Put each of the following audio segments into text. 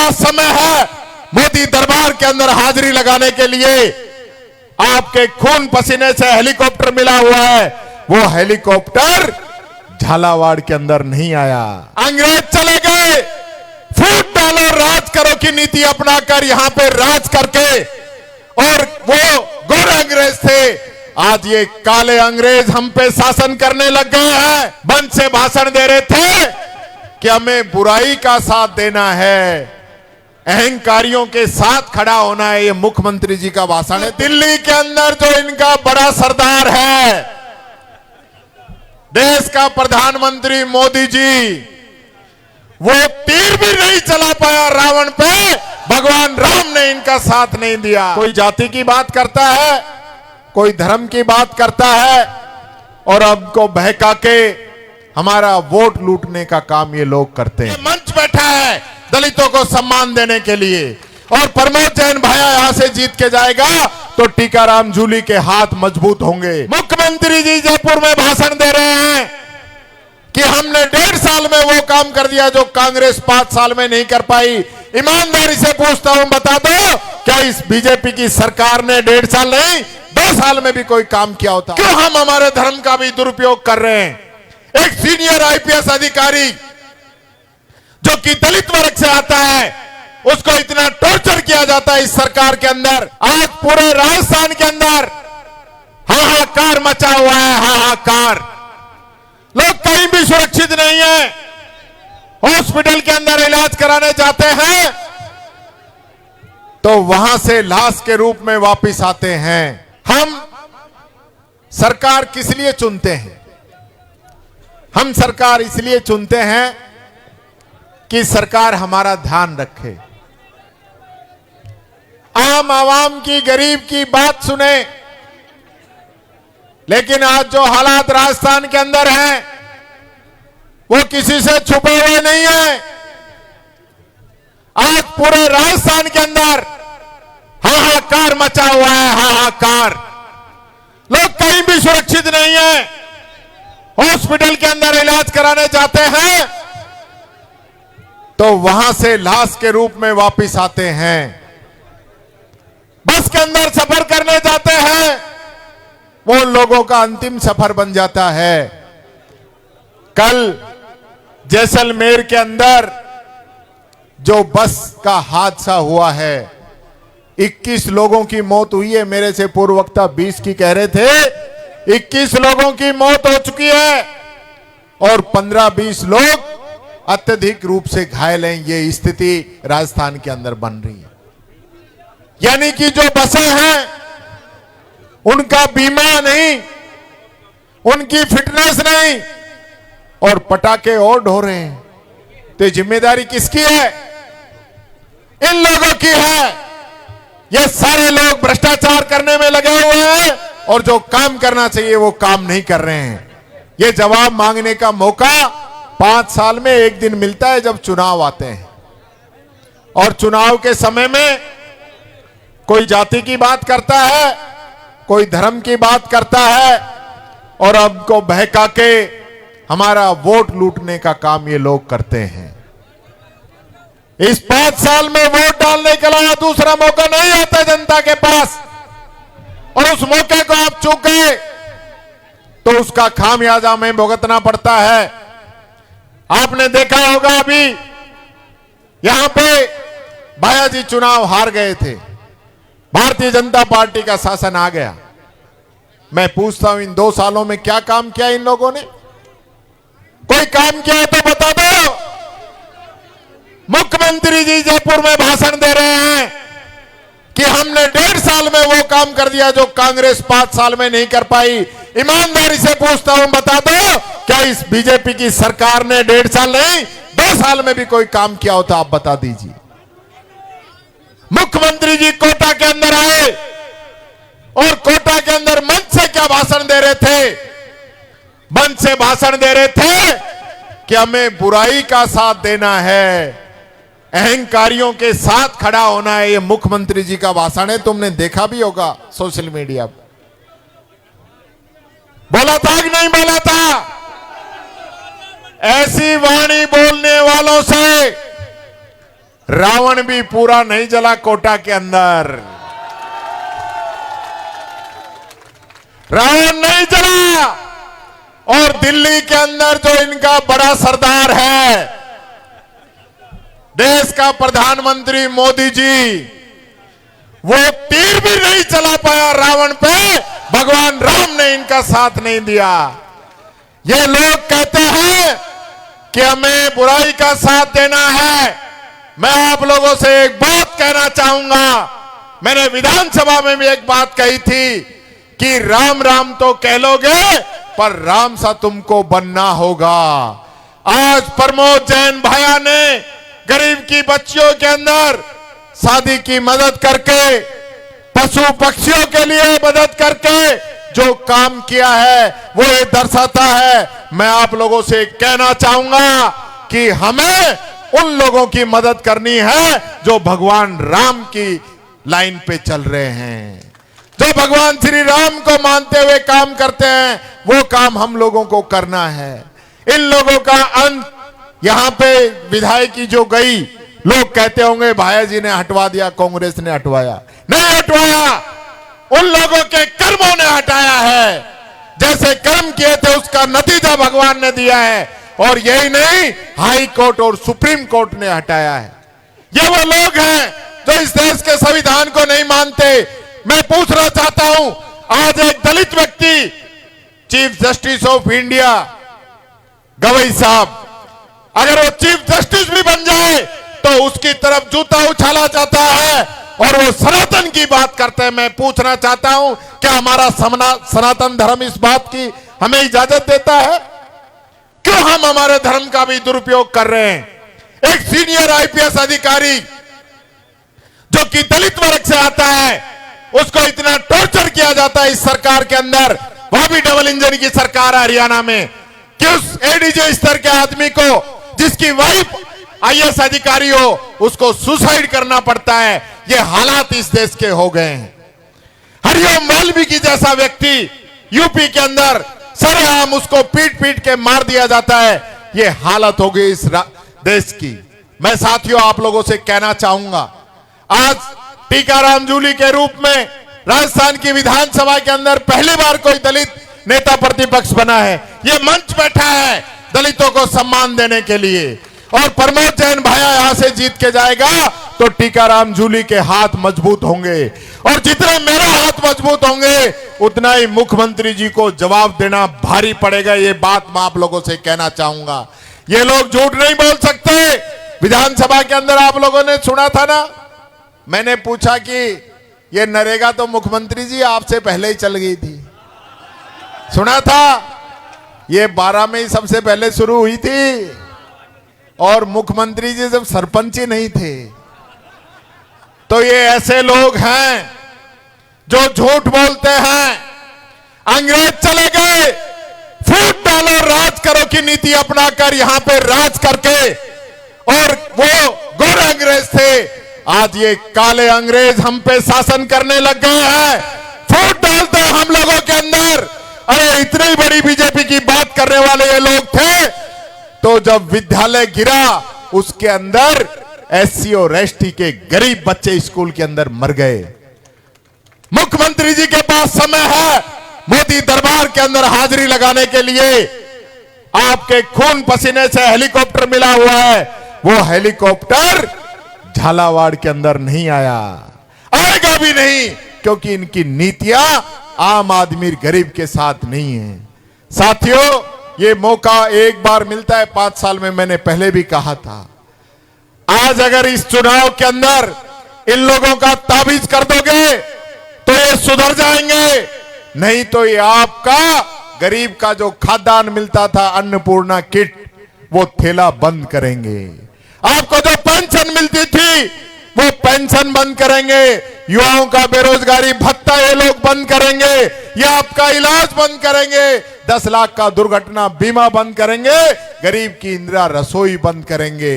का समय है मोदी दरबार के अंदर हाजिरी लगाने के लिए। आपके खून पसीने से हेलीकॉप्टर मिला हुआ है, वो हेलीकॉप्टर झालावाड़ के अंदर नहीं आया। अंग्रेज चले गए, फूट डालो राज करो की नीति अपनाकर यहां पे राज करके, और वो गोरे अंग्रेज थे, आज ये काले अंग्रेज हम पे शासन करने लग गए हैं। मंच से भाषण दे रहे थे कि हमें बुराई का साथ देना है, अहंकारियों के साथ खड़ा होना है। ये मुख्यमंत्री जी का भाषण है। दिल्ली के अंदर जो इनका बड़ा सरदार है, देश का प्रधानमंत्री मोदी जी, वो तीर भी नहीं चला पाया रावण पे, भगवान राम ने इनका साथ नहीं दिया। कोई जाति की बात करता है, कोई धर्म की बात करता है, और अब को बहका के हमारा वोट लूटने का काम ये लोग करते हैं। मंच बैठा है दलितों को सम्मान देने के लिए, और प्रमोद जैन भाया यहां से जीत के जाएगा तो टीकाराम जूली के हाथ मजबूत होंगे। मुख्यमंत्री जी जयपुर में भाषण दे रहे हैं कि हमने 1.5 साल में वो काम कर दिया जो कांग्रेस 5 साल में नहीं कर पाई। ईमानदारी से पूछता हूं, बता दो क्या इस बीजेपी की सरकार ने 1.5 साल नहीं 2 साल में भी कोई काम किया होता? क्यों हम हमारे धर्म का भी दुरुपयोग कर रहे हैं? एक सीनियर आईपीएस अधिकारी जो कि दलित वर्ग से आता है, उसको इतना टॉर्चर किया जाता है इस सरकार के अंदर। आज पूरे राजस्थान के अंदर हाहाकार मचा हुआ है, हाहाकार। लोग कहीं भी सुरक्षित नहीं है। हॉस्पिटल के अंदर इलाज कराने जाते हैं तो वहां से लाश के रूप में वापस आते हैं। हम सरकार किस लिए चुनते हैं? हम सरकार इसलिए चुनते हैं कि सरकार हमारा ध्यान रखे, आम आवाम की, गरीब की बात सुने। लेकिन आज जो हालात राजस्थान के अंदर हैं, वो किसी से छुपे हुए नहीं है। आज पूरे राजस्थान के अंदर हाहाकार मचा हुआ है, हाहाकार। लोग कहीं भी सुरक्षित नहीं है। हॉस्पिटल के अंदर इलाज कराने जाते हैं तो वहां से लाश के रूप में वापस आते हैं। बस के अंदर सफर करने जाते हैं, वो लोगों का अंतिम सफर बन जाता है। कल जैसलमेर के अंदर जो बस का हादसा हुआ है, 21 लोगों की मौत हुई है। मेरे से पूर्व वक्ता 20 की कह रहे थे, 21 लोगों की मौत हो चुकी है और 15-20 लोग अत्यधिक रूप से घायल हैं। ये स्थिति राजस्थान के अंदर बन रही है। यानी कि जो बसें हैं उनका बीमा नहीं, उनकी फिटनेस नहीं, और पटाखे और ढो रहे हैं। तो जिम्मेदारी किसकी है? इन लोगों की है। ये सारे लोग भ्रष्टाचार करने में लगे हुए हैं और जो काम करना चाहिए वो काम नहीं कर रहे हैं। ये जवाब मांगने का मौका 5 साल में एक दिन मिलता है जब चुनाव आते हैं, और चुनाव के समय में कोई जाति की बात करता है, कोई धर्म की बात करता है, और अब को बहका के हमारा वोट लूटने का काम ये लोग करते हैं। इस 5 साल में वोट डालने के अलावा दूसरा मौका नहीं आता जनता के पास, और उस मौके को आप चूक गए तो उसका खामियाजा हमें भुगतना पड़ता है। आपने देखा होगा अभी यहां पे भाया जी चुनाव हार गए थे, भारतीय जनता पार्टी का शासन आ गया। मैं पूछता हूं, इन 2 सालों में क्या काम किया इन लोगों ने? कोई काम किया तो बता दो। मुख्यमंत्री जी जयपुर में भाषण दे रहे हैं कि हमने 1.5 साल में वो काम कर दिया जो कांग्रेस 5 साल में नहीं कर पाई। ईमानदारी से पूछता हूं, बता दो क्या इस बीजेपी की सरकार ने 1.5 साल नहीं 2 साल में भी कोई काम किया होता? आप बता दीजिए। मुख्यमंत्री जी कोटा के अंदर आए और कोटा के अंदर मंच से क्या भाषण दे रहे थे? मंच से भाषण दे रहे थे कि हमें बुराई का साथ देना है, अहंकारियों के साथ खड़ा होना है। ये मुख्यमंत्री जी का भाषण है, तुमने देखा भी होगा सोशल मीडिया पर। बोला था कि नहीं बोला था? ऐसी वाणी बोलने वालों से रावण भी पूरा नहीं जला कोटा के अंदर, रावण नहीं जला। और दिल्ली के अंदर जो इनका बड़ा सरदार है, देश का प्रधानमंत्री मोदी जी, वो तीर भी नहीं चला पाया रावण पे, भगवान राम ने इनका साथ नहीं दिया। ये लोग कहते हैं कि हमें बुराई का साथ देना है। मैं आप लोगों से एक बात कहना चाहूंगा, मैंने विधानसभा में भी एक बात कही थी कि राम राम तो कह लोगे पर राम सा तुमको बनना होगा। आज प्रमोद जैन भाया ने गरीब की बच्चियों के अंदर शादी की मदद करके, पशु पक्षियों के लिए मदद करके जो काम किया है वो ये दर्शाता है। मैं आप लोगों से कहना चाहूंगा कि हमें उन लोगों की मदद करनी है जो भगवान राम की लाइन पे चल रहे हैं, जो भगवान श्री राम को मानते हुए काम करते हैं, वो काम हम लोगों को करना है। इन लोगों का अंत यहां पे विधायकी जो गई, लोग कहते होंगे भाया जी ने हटवा दिया, कांग्रेस ने हटवाया। नहीं हटवाया, उन लोगों के कर्मों ने हटाया है। जैसे कर्म किए थे उसका नतीजा भगवान ने दिया है। और यही नहीं, हाई कोर्ट और सुप्रीम कोर्ट ने हटाया है। ये वो लोग हैं जो इस देश के संविधान को नहीं मानते। मैं पूछना चाहता हूं, आज एक दलित व्यक्ति chief justice of India Gavai साहब, अगर वो चीफ जस्टिस भी बन जाए तो उसकी तरफ जूता उछाला जाता है और वो सनातन की बात करते हैं। मैं पूछना चाहता हूं, क्या हमारा सनातन धर्म इस बात की हमें इजाजत देता है? क्यों हम हमारे धर्म का भी दुरुपयोग कर रहे हैं? एक सीनियर आईपीएस अधिकारी जो कि दलित वर्ग से आता है, उसको इतना टॉर्चर किया जाता है इस सरकार के अंदर, वह भी डबल इंजन की सरकार है हरियाणा में, कि उस एडीजे स्तर के आदमी को, जिसकी वाइफ आईएएस अधिकारी हो, उसको सुसाइड करना पड़ता है। ये हालात इस देश के हो गए हैं। हरिओम वाल्मीकि जैसा व्यक्ति यूपी के अंदर सरेआम उसको पीट पीट के मार दिया जाता है। ये हालत हो गई इस देश की। मैं साथियों आप लोगों से कहना चाहूंगा, आज टीकाराम जूली के रूप में राजस्थान की विधानसभा के अंदर पहली बार कोई दलित नेता प्रतिपक्ष बना है। ये मंच बैठा है दलितों को सम्मान देने के लिए। और प्रमोद जैन भाया यहां से जीत के जाएगा तो टीकाराम जूली के हाथ मजबूत होंगे, और जितने मेरे हाथ मजबूत होंगे उतना ही मुख्यमंत्री जी को जवाब देना भारी पड़ेगा। ये बात मैं आप लोगों से कहना चाहूंगा। ये लोग झूठ नहीं बोल सकते। विधानसभा के अंदर आप लोगों ने सुना था ना, मैंने पूछा कि ये नरेगा तो मुख्यमंत्री जी आपसे पहले ही चल गई थी, सुना था? ये 12 में ही सबसे पहले शुरू हुई थी, और मुख्यमंत्री जी जब सरपंच ही नहीं थे। तो ये ऐसे लोग हैं जो झूठ बोलते हैं। अंग्रेज चले गए, फूट डालो राज करो की नीति अपनाकर यहां पे राज करके, और वो गोरे अंग्रेज थे, आज ये काले अंग्रेज हम पे शासन करने लग गए हैं। फूट डालते हैं हम लोगों के अंदर। अरे इतनी बड़ी बीजेपी की बात करने वाले ये लोग थे, तो जब विद्यालय गिरा उसके अंदर एससी और एसटी के गरीब बच्चे स्कूल के अंदर मर गए। मुख्यमंत्री जी के पास समय है मोदी दरबार के अंदर हाजिरी लगाने के लिए। आपके खून पसीने से हेलीकॉप्टर मिला हुआ है, वो हेलीकॉप्टर झालावाड़ के अंदर नहीं आया, आएगा भी नहीं, क्योंकि इनकी नीतियां आम आदमी गरीब के साथ नहीं है। साथियों, ये मौका एक बार मिलता है 5 साल में, मैंने पहले भी कहा था। आज अगर इस चुनाव के अंदर इन लोगों का ताबीज कर दोगे तो ये सुधर जाएंगे, नहीं तो ये आपका गरीब का जो खाद्यान्न मिलता था अन्नपूर्णा किट, वो ठेला बंद करेंगे। आपको जो पेंशन मिलती थी वो पेंशन बंद करेंगे। युवाओं का बेरोजगारी भत्ता ये लोग बंद करेंगे। ये आपका इलाज बंद करेंगे। 10 लाख का दुर्घटना बीमा बंद करेंगे। गरीब की इंदिरा रसोई बंद करेंगे।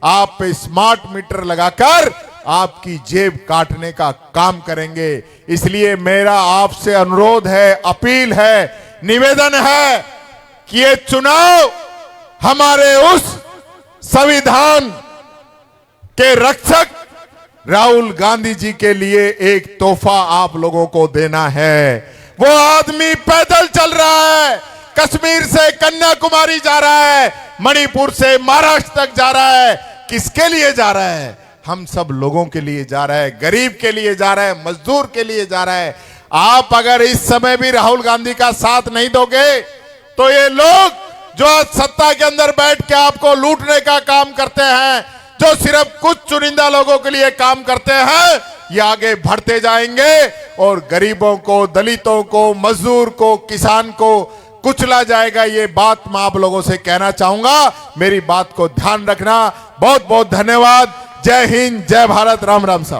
आप पे स्मार्ट मीटर लगाकर आपकी जेब काटने का काम करेंगे। इसलिए मेरा आपसे अनुरोध है, अपील है, निवेदन है कि ये चुनाव हमारे उस संविधान के रक्षक राहुल गांधी जी के लिए एक तोहफा आप लोगों को देना है। वो आदमी पैदल चल रहा है, कश्मीर से कन्याकुमारी जा रहा है, मणिपुर से महाराष्ट्र तक जा रहा है। किसके लिए जा रहा है? हम सब लोगों के लिए जा रहा है, गरीब के लिए जा रहा है, मजदूर के लिए जा रहा है। आप अगर इस समय भी राहुल गांधी का साथ नहीं दोगे तो ये लोग जो आज सत्ता के अंदर बैठ के आपको लूटने का काम करते हैं, जो सिर्फ कुछ चुनिंदा लोगों के लिए काम करते हैं, ये आगे बढ़ते जाएंगे और गरीबों को, दलितों को, मजदूर को, किसान को कुचला जाएगा। ये बात मैं आप लोगों से कहना चाहूंगा। मेरी बात को ध्यान रखना। बहुत बहुत धन्यवाद। जय हिंद, जय भारत, राम राम साहब।